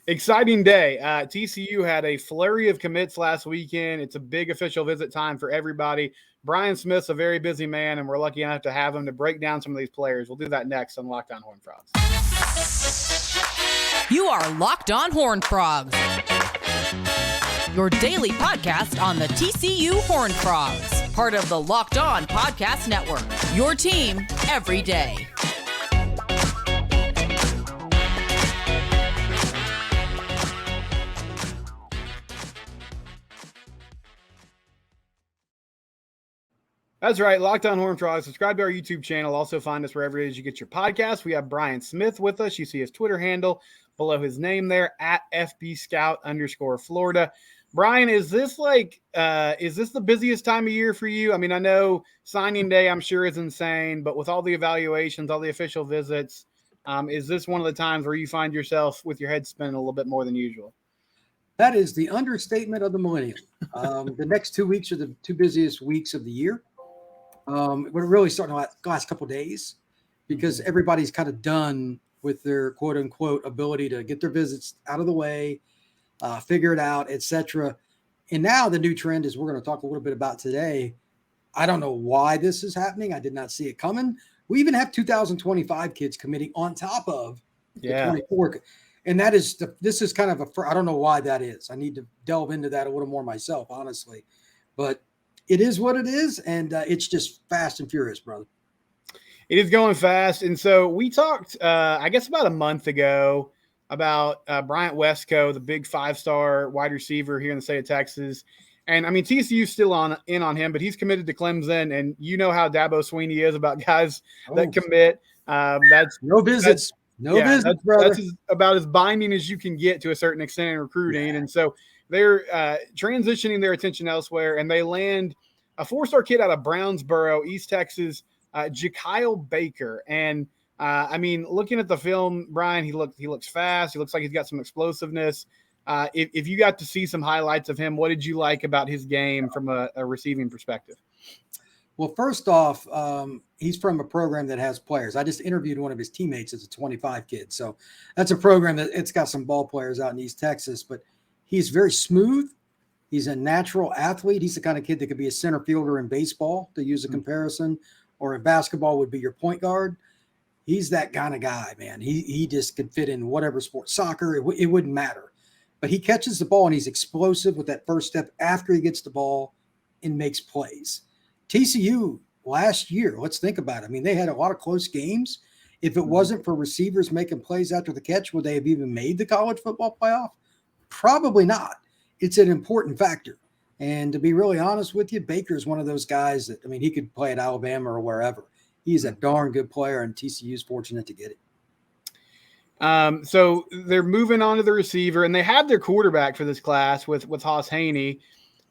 Exciting day. TCU had a flurry of commits last weekend. It's a big official visit time for everybody. Brian Smith's a very busy man, and we're lucky enough to have him to break down some of these players. We'll do that next on Locked On Horned Frogs. You are Locked On Horned Frogs, your daily podcast on the TCU Horned Frogs, part of the Locked On Podcast Network, your team every day. That's right. Locked On Horned Frogs. Subscribe to our YouTube channel. Also find us wherever it is you get your podcast. We have Brian Smith with us. You see his Twitter handle below his name there at FBScout_Florida. Brian, is this the busiest time of year for you? I mean, I know signing day, I'm sure, is insane, but with all the evaluations, all the official visits, is this one of the times where you find yourself with your head spinning a little bit more than usual? That is the understatement of the millennium. The next 2 weeks are the two busiest weeks of the year. We're really starting the last couple of days because everybody's kind of done with their quote unquote ability to get their visits out of the way, figure it out, etc. And now the new trend is we're going to talk a little bit about today. I don't know why this is happening. I did not see it coming. We even have 2025 kids committing on top of the 24. And this is kind of I don't know why that is. I need to delve into that a little more myself, honestly, but it is what it is, and it's just fast and furious, brother. It is going fast. And so we talked, I guess, about a month ago about Bryant Westco, the big 5-star wide receiver here in the state of Texas. And, I mean, TCU's still in on him, but he's committed to Clemson. And you know how Dabo Sweeney is about guys that commit. That's no visits. Brother. That's about as binding as you can get to a certain extent in recruiting. Yeah. And so they're transitioning their attention elsewhere, and they land a 4-star kid out of Brownsboro, East Texas, Jakiel Baker. And I mean, looking at the film, Brian, he looks fast. He looks like he's got some explosiveness. If you got to see some highlights of him, what did you like about his game from a receiving perspective? Well, first off, he's from a program that has players. I just interviewed one of his teammates as a 25 kid. So that's a program that it's got some ball players out in East Texas, but he's very smooth. He's a natural athlete. He's the kind of kid that could be a center fielder in baseball, to use a comparison, or in basketball would be your point guard. He's that kind of guy, man. He just could fit in whatever sport, soccer, it wouldn't matter. But he catches the ball and he's explosive with that first step after he gets the ball and makes plays. TCU last year, let's think about it. I mean, they had a lot of close games. If it wasn't for receivers making plays after the catch, would they have even made the college football playoff? Probably not. It's an important factor. And to be really honest with you, Baker is one of those guys that, I mean, he could play at Alabama or wherever. He's a darn good player, and TCU is fortunate to get it. So they're moving on to the receiver, and they have their quarterback for this class with Haas Haney.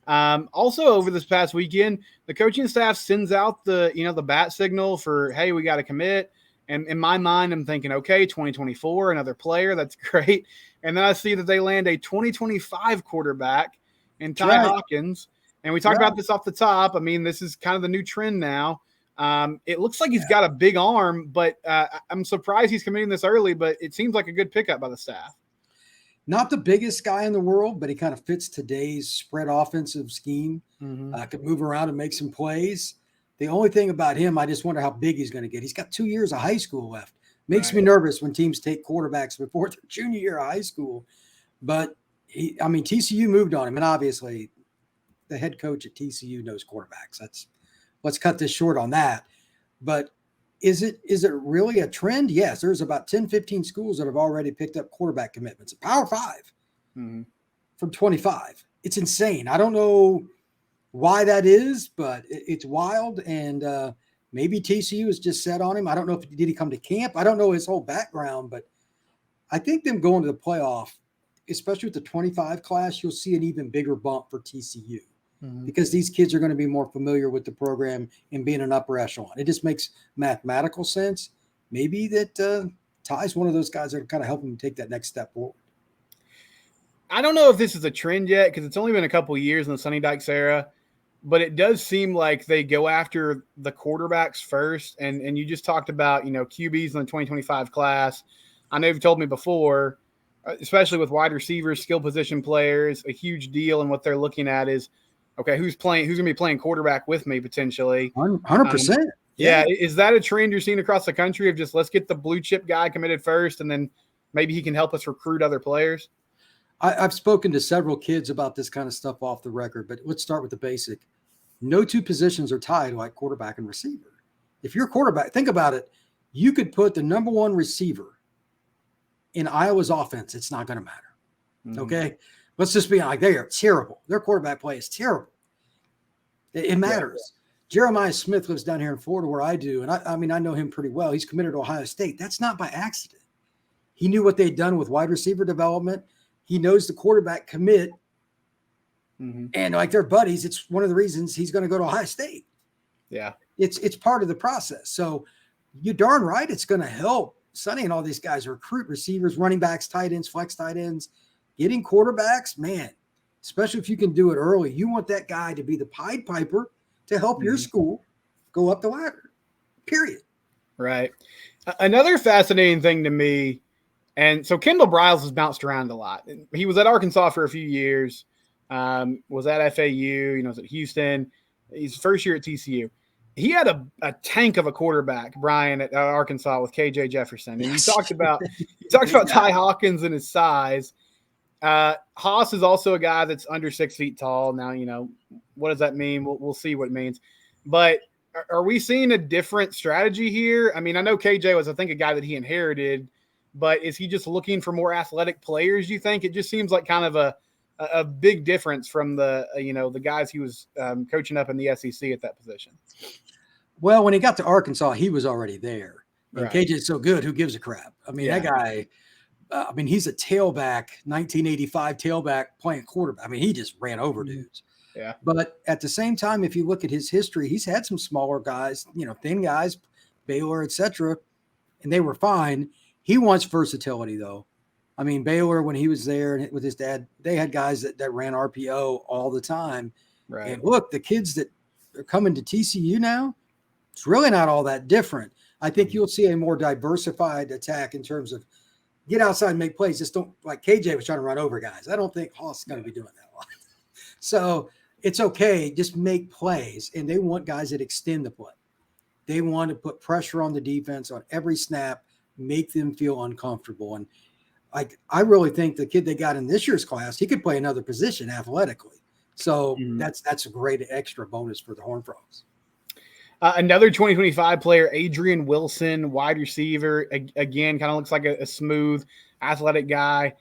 Also over this past weekend, the coaching staff sends out the bat signal for, hey, we got to commit. And in my mind, I'm thinking, okay, 2024, another player. That's great. And then I see that they land a 2025 quarterback in Ty Hawkins. And we talked about this off the top. I mean, this is kind of the new trend now. It looks like he's got a big arm, but I'm surprised he's committing this early, but it seems like a good pickup by the staff. Not the biggest guy in the world, but he kind of fits today's spread offensive scheme. Could move around and make some plays. The only thing about him, I just wonder how big he's going to get. He's got 2 years of high school left. Makes me nervous when teams take quarterbacks before their junior year of high school. But, TCU moved on him. And obviously, the head coach at TCU knows quarterbacks. Let's cut this short on that. But is it really a trend? Yes, there's about 10, 15 schools that have already picked up quarterback commitments. Power 5 from 25. It's insane. I don't know why that is, but it's wild. And maybe TCU is just set on him. I don't know did he come to camp? I don't know his whole background, but I think them going to the playoff, especially with the 25 class, you'll see an even bigger bump for TCU. Because these kids are going to be more familiar with the program and being an upper echelon. It just makes mathematical sense. Maybe that Ty's one of those guys that are kind of helping him take that next step forward. I don't know if this is a trend yet because it's only been a couple of years in the Sonny Dykes era, but it does seem like they go after the quarterbacks first. And you just talked about, QBs in the 2025 class. I know you've told me before, especially with wide receivers, skill position players, a huge deal. And what they're looking at is, okay, who's going to be playing quarterback with me potentially? 100%. Yeah. Is that a trend you're seeing across the country of just let's get the blue chip guy committed first, and then maybe he can help us recruit other players? I've spoken to several kids about this kind of stuff off the record, but let's start with the basic. No two positions are tied like quarterback and receiver. If you're a quarterback, think about it. You could put the number one receiver in Iowa's offense. It's not going to matter. Mm-hmm. Okay. Let's just be like, they are terrible. Their quarterback play is terrible. It matters. Yeah. Jeremiah Smith lives down here in Florida where I do. And I mean, I know him pretty well. He's committed to Ohio State. That's not by accident. He knew what they'd done with wide receiver development. He knows the quarterback commit. Mm-hmm. And like they're buddies, it's one of the reasons he's going to go to Ohio State. Yeah. It's part of the process. So you're darn right it's going to help Sonny and all these guys recruit receivers, running backs, tight ends, flex tight ends, getting quarterbacks, man, especially if you can do it early. You want that guy to be the Pied Piper to help your school go up the ladder, period. Right. Another fascinating thing to me, and so Kendall Briles has bounced around a lot. He was at Arkansas for a few years, was at FAU, was at Houston. He's first year at TCU. He had a tank of a quarterback, Brian, at Arkansas with KJ Jefferson. And you talked about Ty Hawkins and his size. Haas is also a guy that's under 6 feet tall. Now, what does that mean? We'll see what it means. But are we seeing a different strategy here? I mean, I know KJ was, I think, a guy that he inherited, but is he just looking for more athletic players, you think? It just seems like kind of a big difference from the guys he was coaching up in the SEC at that position. Well, when he got to Arkansas, he was already there. And right. KJ's so good, who gives a crap? I mean, that guy, he's a tailback, 1985 tailback playing quarterback. I mean, he just ran over dudes. Yeah. But at the same time, if you look at his history, he's had some smaller guys, thin guys, Baylor, etc., and they were fine. He wants versatility, though. I mean, Baylor, when he was there with his dad, they had guys that ran RPO all the time. Right. And look, the kids that are coming to TCU now, it's really not all that different. I think you'll see a more diversified attack in terms of get outside and make plays. Just don't, like KJ was trying to run over guys. I don't think Haas is going to be doing that a lot. So it's okay. Just make plays. And they want guys that extend the play. They want to put pressure on the defense on every snap, make them feel uncomfortable. And I really think the kid they got in this year's class, he could play another position athletically. So that's a great extra bonus for the Horned Frogs. Another 2025 player, Adrian Wilson, wide receiver. Again, kind of looks like a smooth, athletic guy.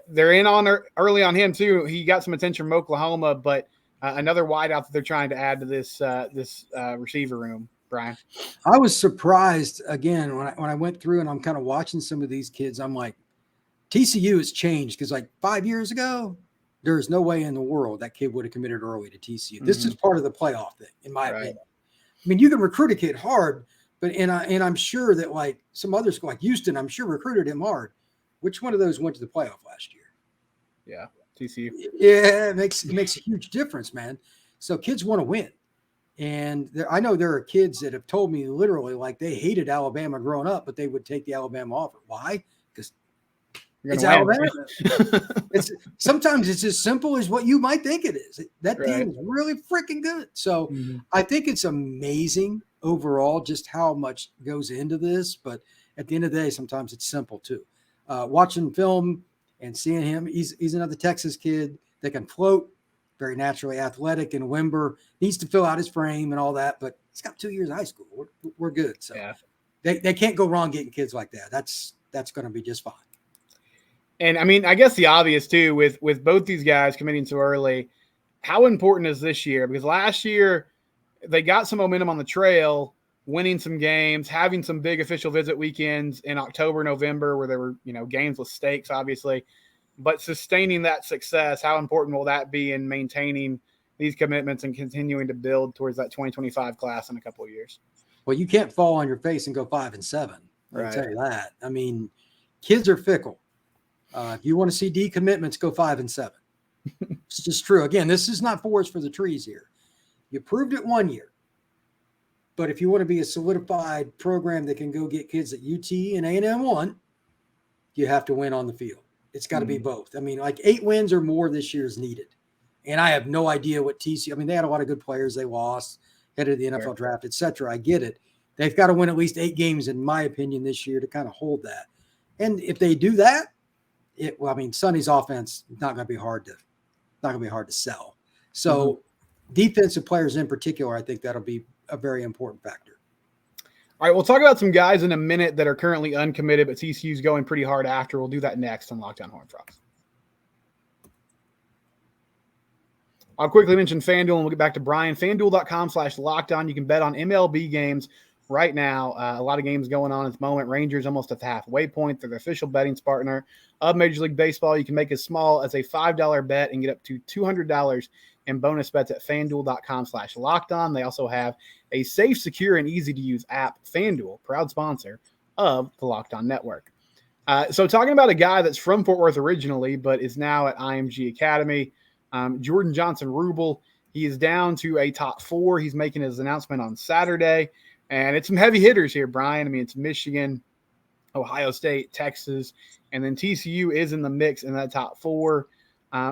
They're in on early on him too. He got some attention from Oklahoma, but another wideout that they're trying to add to this receiver room. Brian, I was surprised again when I went through and I'm kind of watching some of these kids. I'm like, TCU has changed because like 5 years ago, there's no way in the world that kid would have committed early to TCU. This is part of the playoff thing, in my opinion. I mean, you can recruit a kid hard, but and I'm sure that like some other school, like Houston, I'm sure recruited him hard. Which one of those went to the playoff last year? Yeah, TCU. Yeah, it makes a huge difference, man. So kids want to win. And I know there are kids that have told me literally like they hated Alabama growing up, but they would take the Alabama offer. Why? Because it's Alabama. Sometimes it's as simple as what you might think it is. That team is really freaking good. So I think it's amazing overall just how much goes into this. But at the end of the day, sometimes it's simple too. Watching film and seeing him, he's another Texas kid that can float, very naturally athletic, and Wimber needs to fill out his frame and all that. But he's got 2 years of high school. We're good. So they can't go wrong getting kids like that. That's going to be just fine. And I mean, I guess the obvious too, with both these guys committing so early, how important is this year? Because last year they got some momentum on the trail, winning some games, having some big official visit weekends in October, November, where there were, games with stakes, obviously, but sustaining that success, how important will that be in maintaining these commitments and continuing to build towards that 2025 class in a couple of years? Well, you can't fall on your face and go 5-7. I'll tell you that. I mean, kids are fickle. If you want to see decommitments, go 5-7. It's just true. Again, this is not forest for the trees here. You proved it 1 year. But if you want to be a solidified program that can go get kids that UT and A&M want, you have to win on the field. It's got to be both. I mean, like 8 wins or more this year is needed. And I have no idea what TCU, I mean, they had a lot of good players. They lost, headed to the NFL draft, et cetera. I get it. They've got to win at least 8 games, in my opinion, this year to kind of hold that. And if they do that, Sonny's offense is not going to be hard to sell. So defensive players in particular, I think that'll be a very important factor. All right, we'll talk about some guys in a minute that are currently uncommitted, but TCU's going pretty hard after. We'll do that next on Locked On Horned Frogs. I'll quickly mention FanDuel, and we'll get back to Brian. FanDuel.com/lockedon. You can bet on MLB games right now. A lot of games going on at the moment. Rangers almost at the halfway point. They're the official betting partner of Major League Baseball. You can make as small as a $5 bet and get up to $200 in bonus bets at FanDuel.com/lockedon. They also have a safe, secure, and easy-to-use app, FanDuel, proud sponsor of the Locked On Network. So talking about a guy that's from Fort Worth originally, but is now at IMG Academy, Jordan Johnson-Rubel. He is down to a top 4. He's making his announcement on Saturday. And it's some heavy hitters here, Brian. I mean, it's Michigan, Ohio State, Texas, and then TCU is in the mix in that top 4.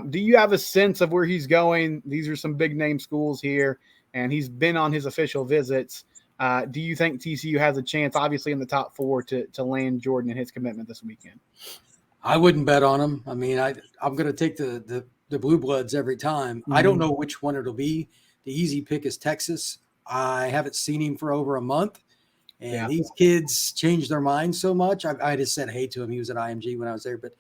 Do you have a sense of where he's going? These are some big-name schools here, and he's been on his official visits. Do you think TCU has a chance, obviously in the top 4, to land Jordan and his commitment this weekend? I wouldn't bet on him. I mean, I'm going to take the Blue Bloods every time. I don't know which one it'll be. The easy pick is Texas. I haven't seen him for over a month, and these kids change their minds so much. I just said hey to him. He was at IMG when I was there, but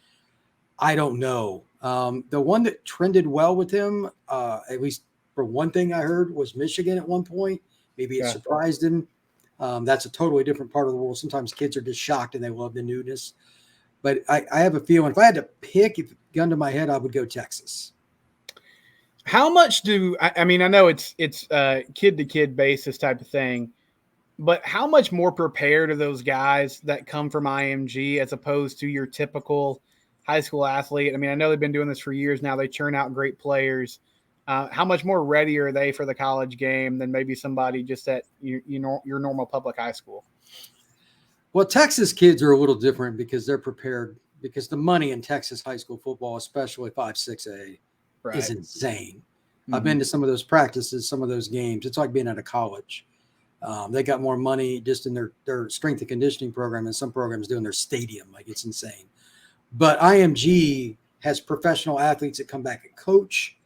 I don't know. The one that trended well with him, at least for one thing I heard, was Michigan at one point.Maybe it surprised him. That's a totally different part of the world. Sometimes kids are just shocked and they love the newness. But I have a feeling if I had to pick, if gun to my head, I would go Texas. How much I know it's kid-to-kid basis type of thing, but how much more prepared are those guys that come from IMG as opposed to your typical high school athlete? I mean, I know they've been doing this for years now. They churn out great players. How much more ready are they for the college game than maybe somebody just at your normal public high school? Well, Texas kids are a little different because they're prepared, because the money in Texas high school football, especially 5-6A, is insane. I've been to some of those practices, some of those games. It's like being at a college. They got more money just in their strength and conditioning program and some programs doing their stadium. Like, it's insane. But IMG has professional athletes that come back and coach.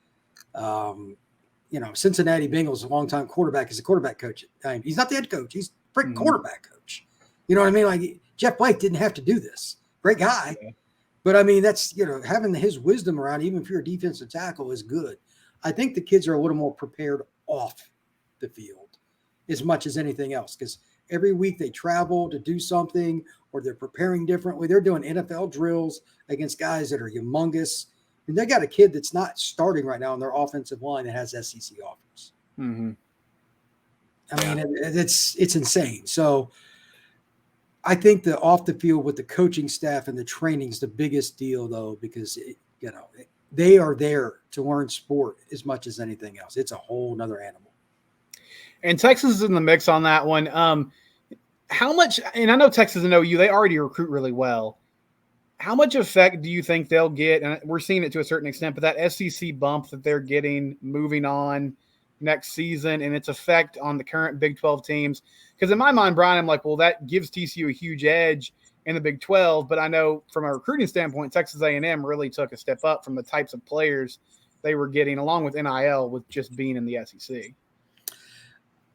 Cincinnati Bengals, a longtime quarterback, is a quarterback coach. He's not the head coach. He's a freaking quarterback coach. You know what I mean? Like, Jeff Blake didn't have to do this. Great guy. Yeah. But, I mean, that's, having his wisdom around, even if you're a defensive tackle, is good. I think the kids are a little more prepared off the field as much as anything else, because every week they travel to do something, or they're preparing differently. They're doing NFL drills against guys that are humongous. And they got a kid that's not starting right now on their offensive line that has SEC offers. Mm-hmm. I mean, it's insane. So I think the off the field with the coaching staff and the training is the biggest deal, though, because they are there to learn sport as much as anything else. It's a whole nother animal. And Texas is in the mix on that one. How much, and I know Texas and OU, they already recruit really well. How much effect do you think they'll get? And we're seeing it to a certain extent, but that SEC bump that they're getting moving on next season and its effect on the current Big 12 teams. Because in my mind, Brian, I'm like, well, that gives TCU a huge edge in the Big 12. But I know from a recruiting standpoint, Texas A&M really took a step up from the types of players they were getting, along with NIL, with just being in the SEC.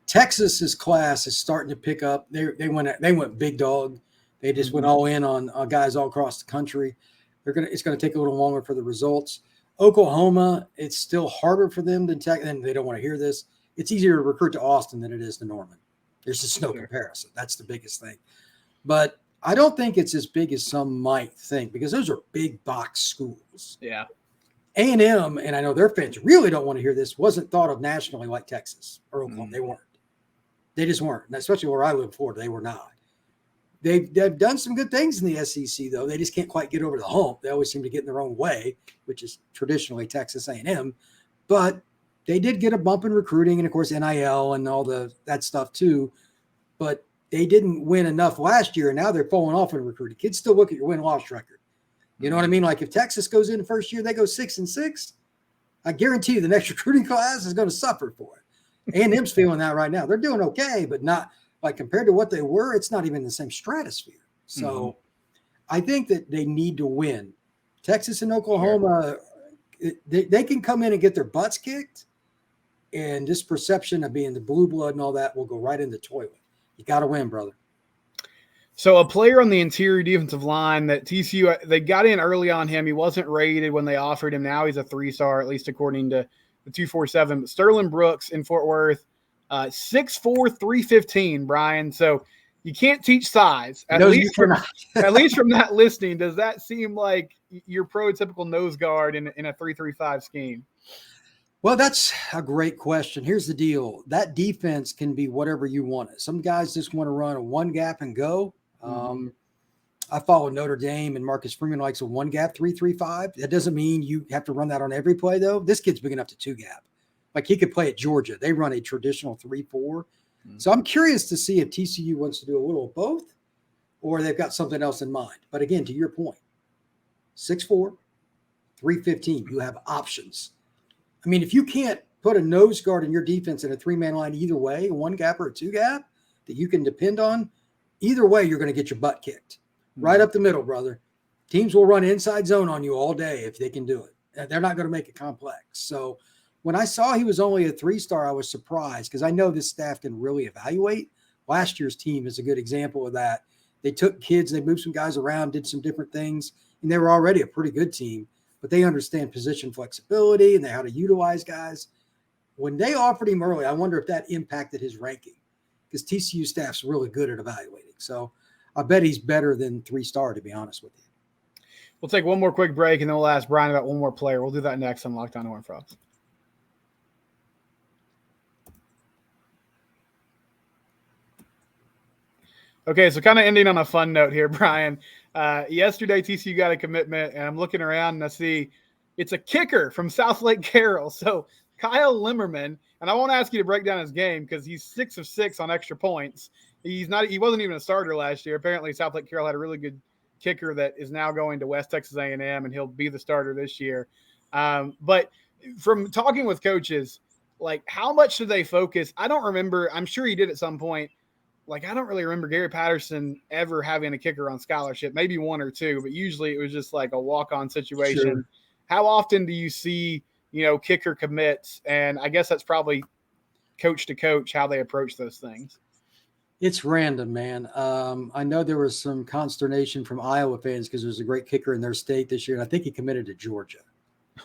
Texas's class is starting to pick up. They went big dog. They just went all in on guys all across the country. It's going to take a little longer for the results. Oklahoma, it's still harder for them than Texas, and they don't want to hear this. It's easier to recruit to Austin than it is to Norman. There's just no comparison. That's the biggest thing. But I don't think it's as big as some might think, because those are big box schools. Yeah. A&M, and I know their fans really don't want to hear this, wasn't thought of nationally like Texas or Oklahoma. They weren't. They just weren't. And especially where I live in Florida, they were not. They've done some good things in the SEC, though. They just can't quite get over the hump. They always seem to get in their own way, which is traditionally Texas A&M. But they did get a bump in recruiting and, of course, NIL and all that stuff too. But they didn't win enough last year, and now they're falling off in recruiting. Kids still look at your win-loss record. You know what I mean? Like if Texas goes in the first year, they go 6-6. I guarantee you the next recruiting class is going to suffer for it. A&M's feeling that right now. They're doing okay, but not like compared to what they were, it's not even the same stratosphere. So I think that they need to win. Texas and Oklahoma, they can come in and get their butts kicked, and this perception of being the blue blood and all that will go right in the toilet. You got to win, brother. So a player on the interior defensive line that TCU, they got in early on him. He wasn't rated when they offered him. Now he's a 3-star, at least according to the 247. But Sterling Brooks in Fort Worth, 6'4", 315, Brian. So you can't teach size. At least from that listing, does that seem like your prototypical nose guard in a 3-3-5 scheme? Well, that's a great question. Here's the deal. That defense can be whatever you want it. Some guys just want to run a one gap and go. I follow Notre Dame, and Marcus Freeman likes a one gap 3-3-5. That doesn't mean you have to run that on every play, though. This kid's big enough to two gap. Like he could play at Georgia. They run a traditional 3-4. So I'm curious to see if TCU wants to do a little of both, or they've got something else in mind. But again, to your point, 6'4", 315, you have options. I mean, if you can't put a nose guard in your defense in a three-man line either way, a one gap or a two gap that you can depend on, either way, you're going to get your butt kicked. Right up the middle, brother. Teams will run inside zone on you all day if they can do it. They're not going to make it complex. So when I saw he was only a 3-star, I was surprised because I know this staff can really evaluate. Last year's team is a good example of that. They took kids, they moved some guys around, did some different things, and they were already a pretty good team. But they understand position flexibility and how to utilize guys. When they offered him early, I wonder if that impacted his ranking because TCU staff's really good at evaluating. So I bet he's better than 3-star, to be honest with you. We'll take one more quick break, and then we'll ask Brian about one more player. We'll do that next on Locked On Horned Frogs. Okay, so kind of ending on a fun note here, Brian. Yesterday, TCU got a commitment, and I'm looking around and I see it's a kicker from South Lake Carroll. So Kyle Limerman, and I won't ask you to break down his game because he's 6 of 6 on extra points. He wasn't even a starter last year. Apparently, South Lake Carroll had a really good kicker that is now going to West Texas A&M, and he'll be the starter this year. But from talking with coaches, like how much do they focus? I don't remember. I'm sure he did at some point. Like, I don't really remember Gary Patterson ever having a kicker on scholarship, maybe one or two, but usually it was just like a walk-on situation. Sure. How often do you see, kicker commits? And I guess that's probably coach to coach, how they approach those things. It's random, man. I know there was some consternation from Iowa fans because there's a great kicker in their state this year, and I think he committed to Georgia.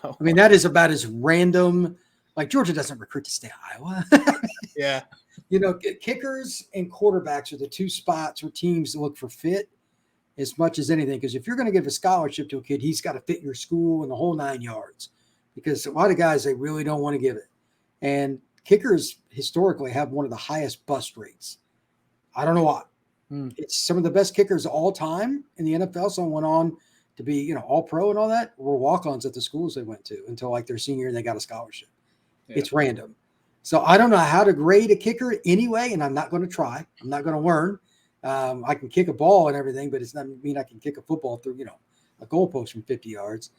Oh, I mean, that is about as random. Like, Georgia doesn't recruit to stay Iowa. Yeah. Kickers and quarterbacks are the two spots where teams look for fit as much as anything. Because if you're going to give a scholarship to a kid, he's got to fit your school and the whole 9 yards. Because a lot of guys, they really don't want to give it. And kickers historically have one of the highest bust rates. I don't know why. It's some of the best kickers of all time in the NFL. Some went on to be, all pro and all that, were walk-ons at the schools they went to until like their senior and they got a scholarship. Yeah. It's random. So I don't know how to grade a kicker anyway, and I'm not going to try. I'm not going to learn. I can kick a ball and everything, but it's not mean I can kick a football through, a goalpost from 50 yards.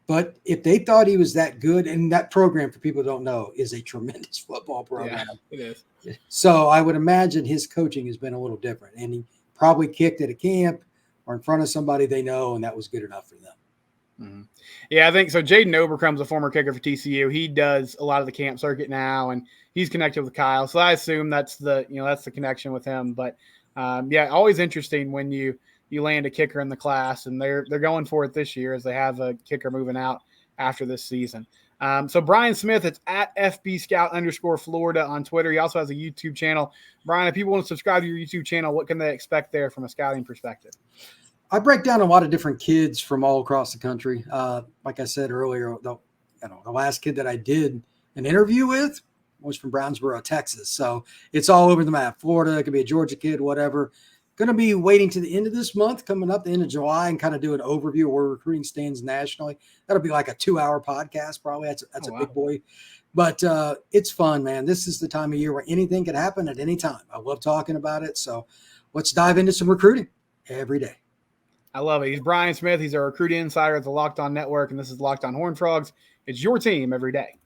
But if they thought he was that good, and that program, for people who don't know, is a tremendous football program. Yeah, it is. So I would imagine his coaching has been a little different, and he probably kicked at a camp or in front of somebody they know, and that was good enough for them. Mm-hmm. Yeah, I think so. Jaden Obercrum's a former kicker for TCU. He does a lot of the camp circuit now, and he's connected with Kyle. So I assume that's the connection with him. But always interesting when you land a kicker in the class, and they're going for it this year as they have a kicker moving out after this season. So Brian Smith, it's at FBScout_Florida on Twitter. He also has a YouTube channel. Brian, if people want to subscribe to your YouTube channel, what can they expect there from a scouting perspective? I break down a lot of different kids from all across the country. Like I said earlier, the last kid that I did an interview with was from Brownsboro, Texas. So it's all over the map. Florida, it could be a Georgia kid, whatever. Going to be waiting to the end of this month, coming up the end of July, and kind of do an overview of where recruiting stands nationally. That'll be like a 2-hour podcast, probably. That's a big boy. But it's fun, man. This is the time of year where anything can happen at any time. I love talking about it. So let's dive into some recruiting every day. I love it. He's Brian Smith. He's our recruiting insider at the Locked On Network, and this is Locked On Horned Frogs. It's your team every day.